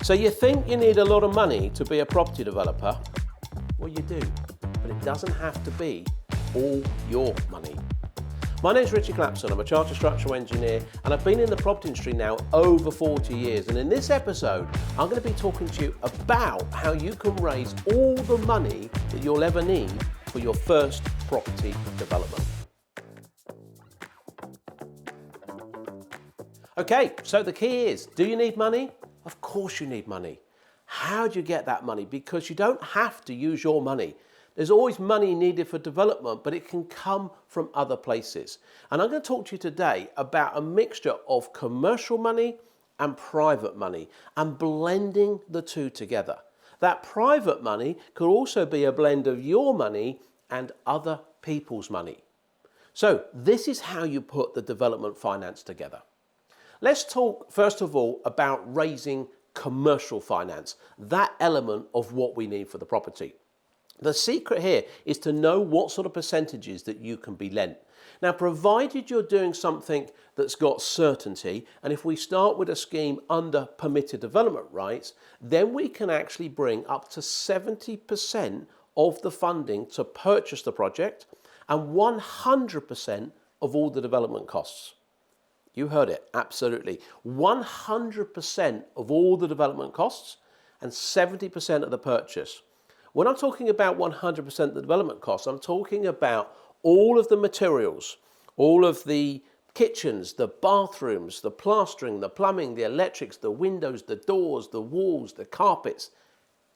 So you think you need a lot of money to be a property developer? Well, you do, but it doesn't have to be all your money. My name's Ritchie Clapson, I'm a chartered structural engineer and I've been in the property industry now over 40 years, and in this episode I'm going to be talking to you about how you can raise all the money that you'll ever need for your first property development. Okay, so the key is, do you need money? Of course you need money. How do you get that money? Because you don't have to use your money. There's always money needed for development, but it can come from other places. And I'm going to talk to you today about a mixture of commercial money and private money and blending the two together. That private money could also be a blend of your money and other people's money. So this is how you put the development finance together. Let's talk first of all about raising commercial finance, that element of what we need for the property. The secret here is to know what sort of percentages that you can be lent. Now, provided you're doing something that's got certainty, and if we start with a scheme under permitted development rights, then we can actually bring up to 70% of the funding to purchase the project and 100% of all the development costs. You heard it, absolutely. 100% of all the development costs and 70% of the purchase. When I'm talking about 100% of the development costs, I'm talking about all of the materials, all of the kitchens, the bathrooms, the plastering, the plumbing, the electrics, the windows, the doors, the walls, the carpets,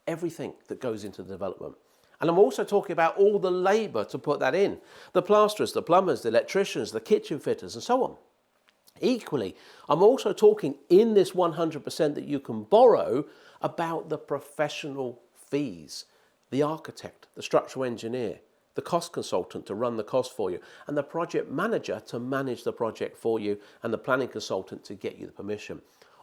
everything that goes into the development. And I'm also talking about all the labour to put that in. The plasterers, the plumbers, the electricians, the kitchen fitters and so on. Equally, I'm also talking in this 100% that you can borrow about the professional fees, the architect, the structural engineer, the cost consultant to run the cost for you, and the project manager to manage the project for you, and the planning consultant to get you the permission.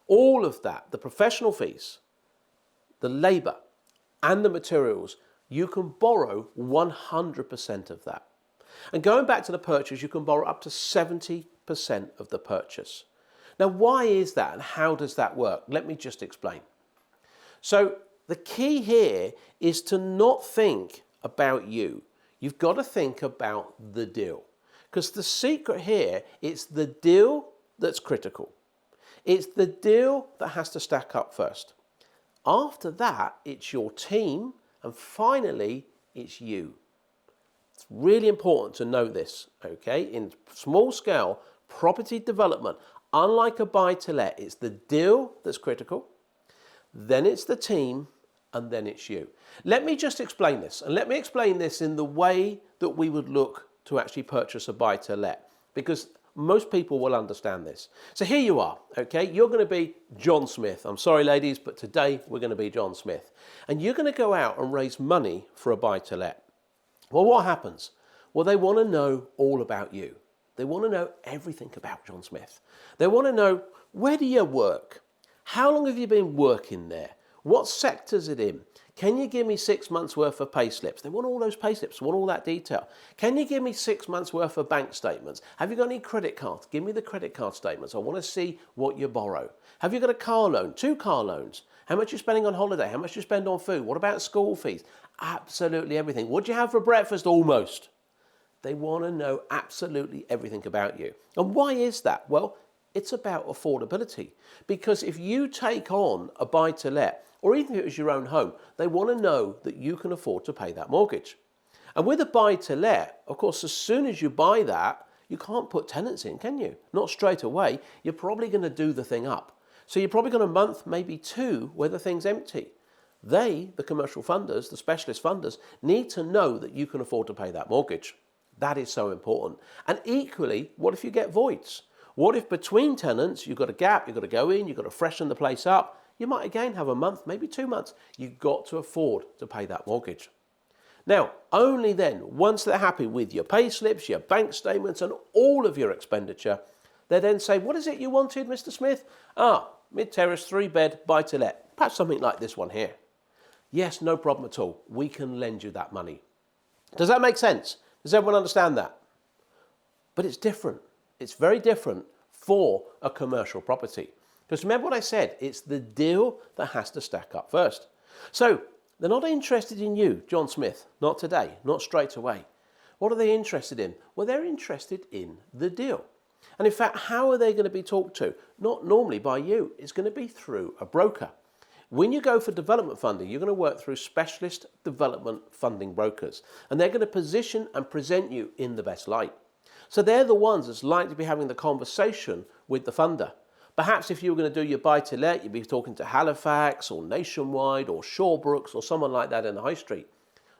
All of that, the professional fees, the labour and the materials, you can borrow 100% of that. And going back to the purchase, you can borrow up to 70% of the purchase. Now, why is that and how does that work? Let me just explain. So the key here is to not think about you. You've got to think about the deal. Because the secret here, it's the deal that's critical. It's the deal that has to stack up first. After that, it's your team. And finally, it's you. It's really important to know this, okay? In small scale property development, unlike a buy-to-let, it's the deal that's critical, then it's the team, and then it's you. Let me just explain this, and let me explain this in the way that we would look to actually purchase a buy-to-let, because most people will understand this. So here you are, okay? You're going to be John Smith. I'm sorry, ladies, but today we're going to be John Smith. And you're going to go out and raise money for a buy-to-let. Well, what happens? Well, they want to know all about you. They want to know everything about John Smith. They want to know, where do you work? How long have you been working there? What sector's it in? Can you give me 6 months worth of pay slips? They want all those pay slips, they want all that detail. Can you give me 6 months worth of bank statements? Have you got any credit cards? Give me the credit card statements. I want to see what you borrow. Have you got a car loan? 2 car loans? How much are you spending on holiday? How much do you spend on food? What about school fees? Absolutely everything. What do you have for breakfast? Almost. They want to know absolutely everything about you. And why is that? Well, it's about affordability. Because if you take on a buy-to-let, or even if it was your own home, they want to know that you can afford to pay that mortgage. And with a buy-to-let, of course, as soon as you buy that, you can't put tenants in, can you? Not straight away. You're probably going to do the thing up. So you're probably got a month, maybe 2, where the thing's empty. They, the commercial funders, the specialist funders, need to know that you can afford to pay that mortgage. That is so important. And equally, what if you get voids? What if between tenants, you've got a gap, you've got to go in, you've got to freshen the place up. You might again have a month, maybe 2 months. You've got to afford to pay that mortgage. Now, only then, once they're happy with your pay slips, your bank statements and all of your expenditure, they then say, what is it you wanted, Mr. Smith? Mid-terrace, 3-bed, buy-to-let. Perhaps something like this one here. Yes, no problem at all. We can lend you that money. Does that make sense? Does everyone understand that? But it's different. It's very different for a commercial property. Because remember what I said, it's the deal that has to stack up first. So they're not interested in you, John Smith, not today, not straight away. What are they interested in? Well, they're interested in the deal. And in fact, how are they going to be talked to? Not normally by you, it's going to be through a broker. When you go for development funding, you're going to work through specialist development funding brokers, and they're going to position and present you in the best light. So they're the ones that's likely to be having the conversation with the funder. Perhaps if you were going to do your buy-to-let, you'd be talking to Halifax or Nationwide or Shawbrooks or someone like that in the high street.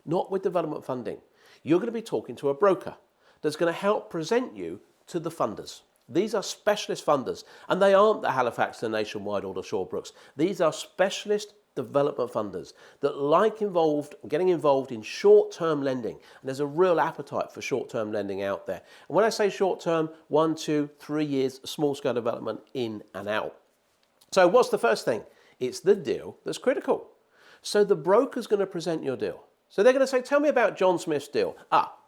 Not with development funding. You're going to be talking to a broker that's going to help present you to the funders. These are specialist funders, and they aren't the Halifax, the Nationwide or the Shawbrooks. These are specialist development funders that like getting involved in short-term lending. And there's a real appetite for short-term lending out there. And when I say short-term, 1, 2, 3 years, small-scale development in and out. So what's the first thing? It's the deal that's critical. So the broker's going to present your deal. So they're going to say, tell me about John Smith's deal.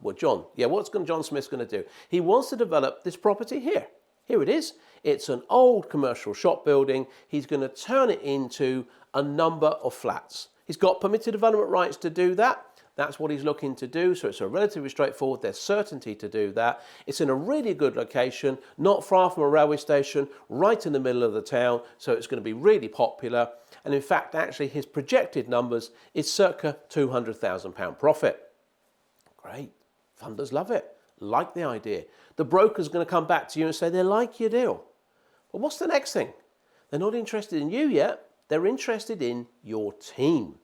Well, John, what's John Smith's going to do? He wants to develop this property here. Here it is. It's an old commercial shop building. He's going to turn it into a number of flats. He's got permitted development rights to do that. That's what he's looking to do. So it's a relatively straightforward. There's certainty to do that. It's in a really good location, not far from a railway station, right in the middle of the town. So it's going to be really popular. And in fact, actually, his projected numbers is circa £200,000 profit. Great. Funders love it. Like the idea. The broker's going to come back to you and say they like your deal. But what's the next thing? They're not interested in you yet. They're interested in your team.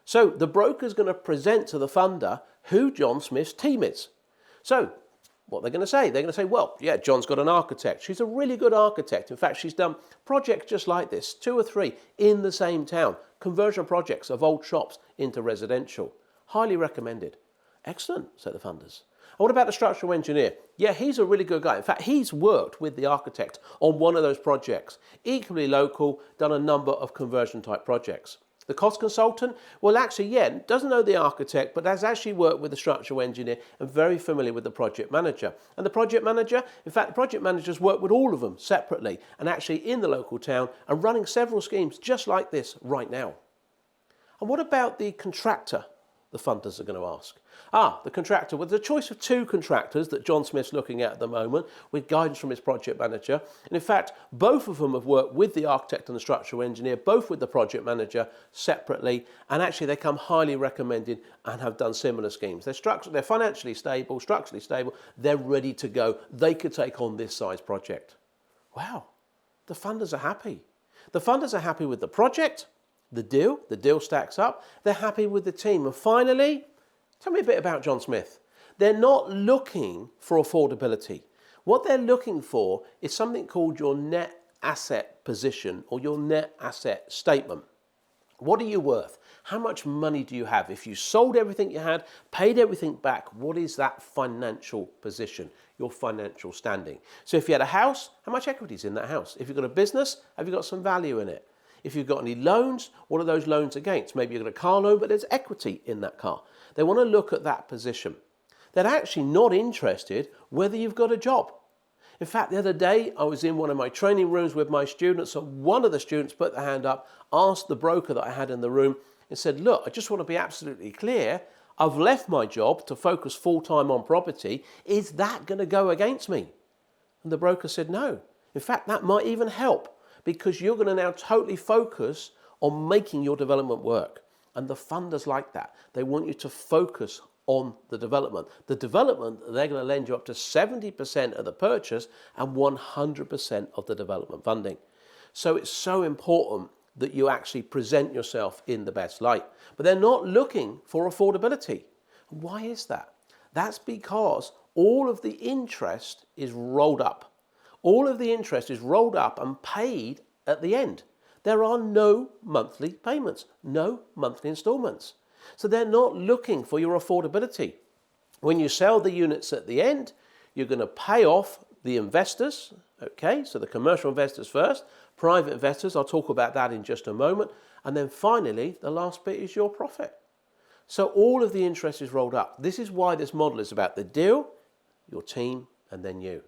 So the broker's going to present to the funder who John Smith's team is. So what they're going to say? They're going to say, well, yeah, John's got an architect. She's a really good architect. In fact, she's done projects just like this, 2 or 3 in the same town. Conversion projects of old shops into residential. Highly recommended. Excellent, say the funders. And what about the structural engineer? Yeah, he's a really good guy. In fact, he's worked with the architect on one of those projects. Equally local, done a number of conversion type projects. The cost consultant, well, actually, yeah, doesn't know the architect, but has actually worked with the structural engineer and very familiar with the project manager. And the project manager, in fact, the project managers work with all of them separately and actually in the local town and running several schemes just like this right now. And what about the contractor? The funders are going to ask. The contractor. Well, there's a choice of 2 contractors that John Smith's looking at the moment with guidance from his project manager. And in fact, both of them have worked with the architect and the structural engineer, both with the project manager separately. And actually, they come highly recommended and have done similar schemes. They're financially stable, structurally stable. They're ready to go. They could take on this size project. Wow. The funders are happy. The funders are happy with the project. The deal stacks up. They're happy with the team. And finally, tell me a bit about John Smith. They're not looking for affordability. What they're looking for is something called your net asset position or your net asset statement. What are you worth? How much money do you have? If you sold everything you had, paid everything back, what is that financial position, your financial standing? So if you had a house, how much equity is in that house? If you've got a business, have you got some value in it? If you've got any loans, what are those loans against? Maybe you've got a car loan, but there's equity in that car. They want to look at that position. They're actually not interested whether you've got a job. In fact, the other day, I was in one of my training rooms with my students, and one of the students put their hand up, asked the broker that I had in the room, and said, look, I just want to be absolutely clear. I've left my job to focus full-time on property. Is that going to go against me? And the broker said, no. In fact, that might even help, because you're going to now totally focus on making your development work. And the funders like that. They want you to focus on the development. The development, they're going to lend you up to 70% of the purchase and 100% of the development funding. So it's so important that you actually present yourself in the best light. But they're not looking for affordability. Why is that? That's because all of the interest is rolled up. All of the interest is rolled up and paid at the end. There are no monthly payments, no monthly installments. So they're not looking for your affordability. When you sell the units at the end, you're going to pay off the investors, okay? So the commercial investors first, private investors, I'll talk about that in just a moment. And then finally, the last bit is your profit. So all of the interest is rolled up. This is why this model is about the deal, your team, and then you.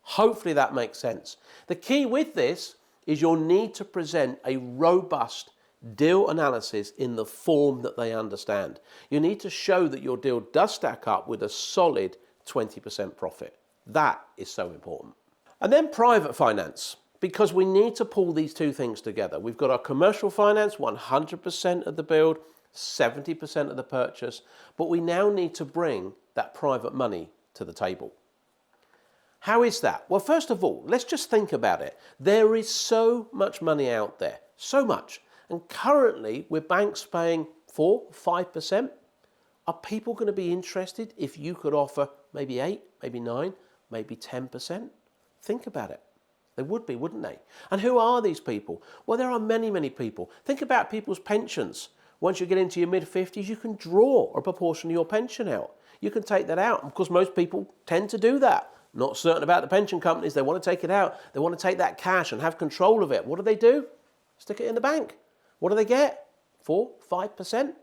Hopefully that makes sense. The key with this is you'll need to present a robust deal analysis in the form that they understand. You need to show that your deal does stack up with a solid 20% profit. That is so important. And then private finance, because we need to pull these two things together. We've got our commercial finance, 100% of the build, 70% of the purchase, but we now need to bring that private money to the table. How is that? Well, first of all, let's just think about it. There is so much money out there, so much. And currently, with banks paying 4, 5%, are people going to be interested if you could offer maybe 8, maybe 9, maybe 10%? Think about it. They would be, wouldn't they? And who are these people? Well, there are many, many people. Think about people's pensions. Once you get into your mid-50s, you can draw a proportion of your pension out. You can take that out. Of course, most people tend to do that. Not certain about the pension companies. They want to take it out. They want to take that cash and have control of it. What do? Stick it in the bank. What do they get? 4, 5%?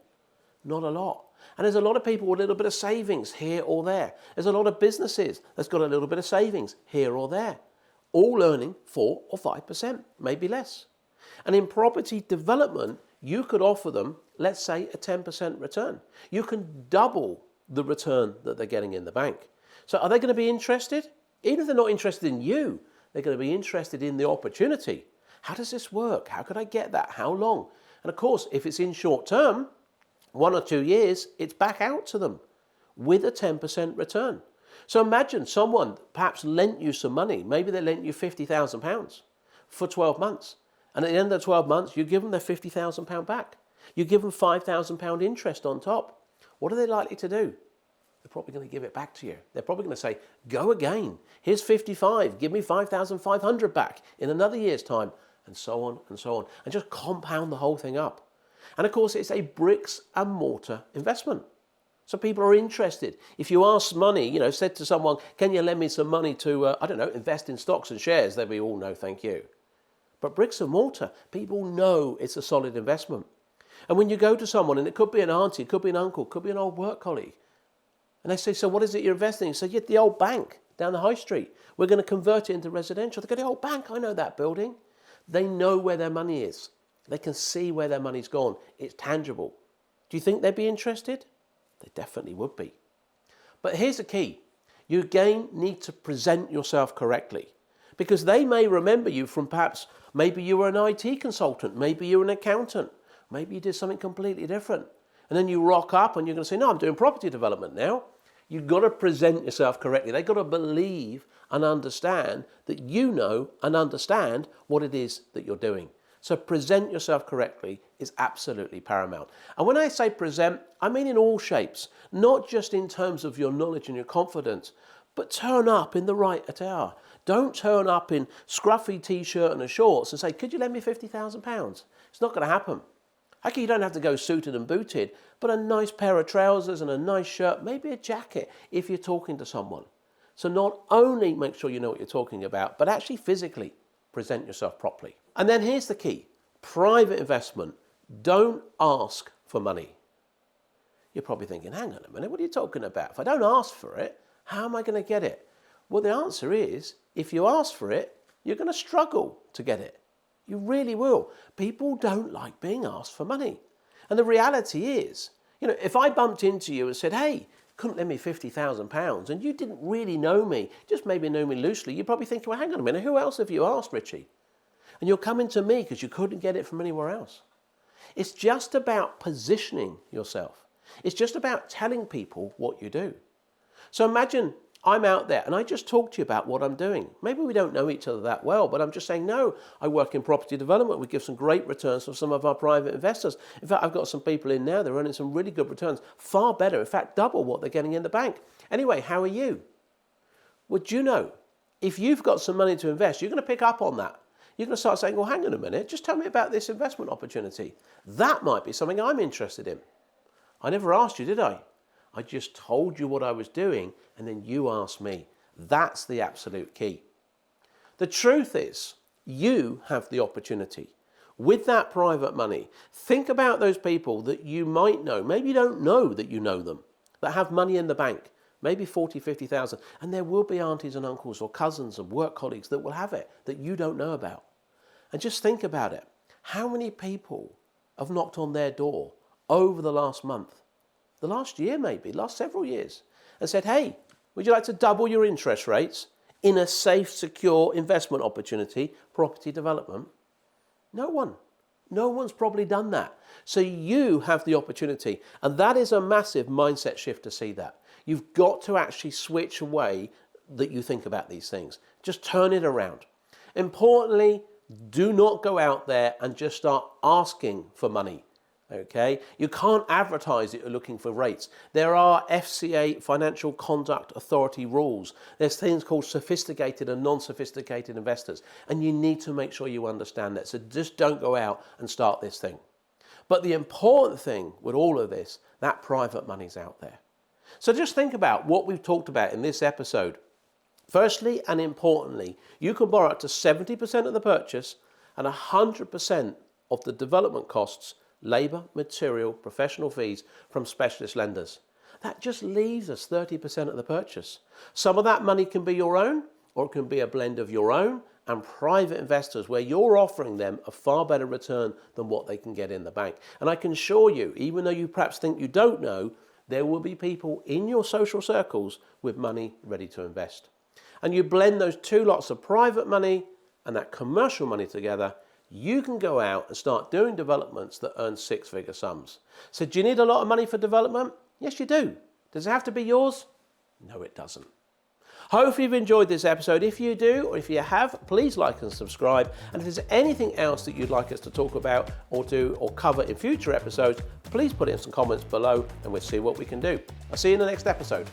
Not a lot. And there's a lot of people with a little bit of savings here or there. There's a lot of businesses that's got a little bit of savings here or there, all earning 4 or 5%, maybe less. And in property development, you could offer them, let's say, a 10% return. You can double the return that they're getting in the bank. So are they going to be interested? Even if they're not interested in you, they're going to be interested in the opportunity. How does this work? How could I get that? How long? And of course, if it's in short term, 1 or 2 years, it's back out to them with a 10% return. So imagine someone perhaps lent you some money. Maybe they lent you £50,000 for 12 months. And at the end of the 12 months, you give them their £50,000 back. You give them £5,000 interest on top. What are they likely to do? They're probably going to give it back to you. They're probably going to say, go again. Here's 55. Give me 5,500 back in another year's time, and so on and so on. And just compound the whole thing up. And of course, it's a bricks and mortar investment. So people are interested. If you ask money, said to someone, can you lend me some money to, invest in stocks and shares? They'll be all, no, thank you. But bricks and mortar, people know it's a solid investment. And when you go to someone, and it could be an auntie, it could be an uncle, it could be an old work colleague, and they say, so what is it you're investing in? You say, yeah, the old bank down the high street. We're going to convert it into residential. They go, the old bank, I know that building. They know where their money is. They can see where their money's gone. It's tangible. Do you think they'd be interested? They definitely would be. But here's the key. You again need to present yourself correctly, because they may remember you from perhaps, maybe you were an IT consultant, maybe you were an accountant, maybe you did something completely different. And then you rock up and you're going to say, no, I'm doing property development now. You've got to present yourself correctly. They've got to believe and understand that you know and understand what it is that you're doing. So present yourself correctly is absolutely paramount. And when I say present, I mean in all shapes, not just in terms of your knowledge and your confidence, but turn up in the right attire. Don't turn up in scruffy t-shirt and a shorts and say, could you lend me £50,000? It's not going to happen. Okay, you don't have to go suited and booted, but a nice pair of trousers and a nice shirt, maybe a jacket if you're talking to someone. So not only make sure you know what you're talking about, but actually physically present yourself properly. And then here's the key. Private investment. Don't ask for money. You're probably thinking, hang on a minute, what are you talking about? If I don't ask for it, how am I going to get it? Well, the answer is, if you ask for it, you're going to struggle to get it. You really will. People don't like being asked for money. And the reality is, if I bumped into you and said, hey, couldn't lend me £50,000 and you didn't really know me, just maybe know me loosely, you'd probably think, well, hang on a minute, who else have you asked, Ritchie? And you're coming to me because you couldn't get it from anywhere else. It's just about positioning yourself. It's just about telling people what you do. So imagine I'm out there and I just talk to you about what I'm doing. Maybe we don't know each other that well, but I'm just saying, no, I work in property development. We give some great returns for some of our private investors. In fact, I've got some people in now, they're earning some really good returns, far better, in fact, double what they're getting in the bank. Anyway, how are you? Well, do you know, if you've got some money to invest, you're going to pick up on that. You're going to start saying, well, hang on a minute, just tell me about this investment opportunity. That might be something I'm interested in. I never asked you, did I? I just told you what I was doing, and then you asked me. That's the absolute key. The truth is, you have the opportunity. With that private money, think about those people that you might know. Maybe you don't know that you know them, that have money in the bank, maybe 40, 50,000. And there will be aunties and uncles or cousins and work colleagues that will have it that you don't know about. And just think about it. How many people have knocked on their door over the last month, the last year maybe, last several years, and said, hey, would you like to double your interest rates in a safe, secure investment opportunity, property development? No one. No one's probably done that. So you have the opportunity. And that is a massive mindset shift to see that. You've got to actually switch away that you think about these things. Just turn it around. Importantly, do not go out there and just start asking for money. Okay? You can't advertise that you're looking for rates. There are FCA, Financial Conduct Authority rules. There's things called sophisticated and non-sophisticated investors. And you need to make sure you understand that. So just don't go out and start this thing. But the important thing with all of this, that private money's out there. So just think about what we've talked about in this episode. Firstly and importantly, you can borrow up to 70% of the purchase and 100% of the development costs, labour, material, professional fees from specialist lenders. That just leaves us 30% of the purchase. Some of that money can be your own, or it can be a blend of your own and private investors where you're offering them a far better return than what they can get in the bank. And I can assure you, even though you perhaps think you don't know, there will be people in your social circles with money ready to invest. And you blend those two lots of private money and that commercial money together, you can go out and start doing developments that earn six-figure sums. So do you need a lot of money for development? Yes, you do. Does it have to be yours? No, it doesn't. Hopefully you've enjoyed this episode. If you do, or if you have, please like and subscribe. And if there's anything else that you'd like us to talk about or do or cover in future episodes, please put it in some comments below and we'll see what we can do. I'll see you in the next episode.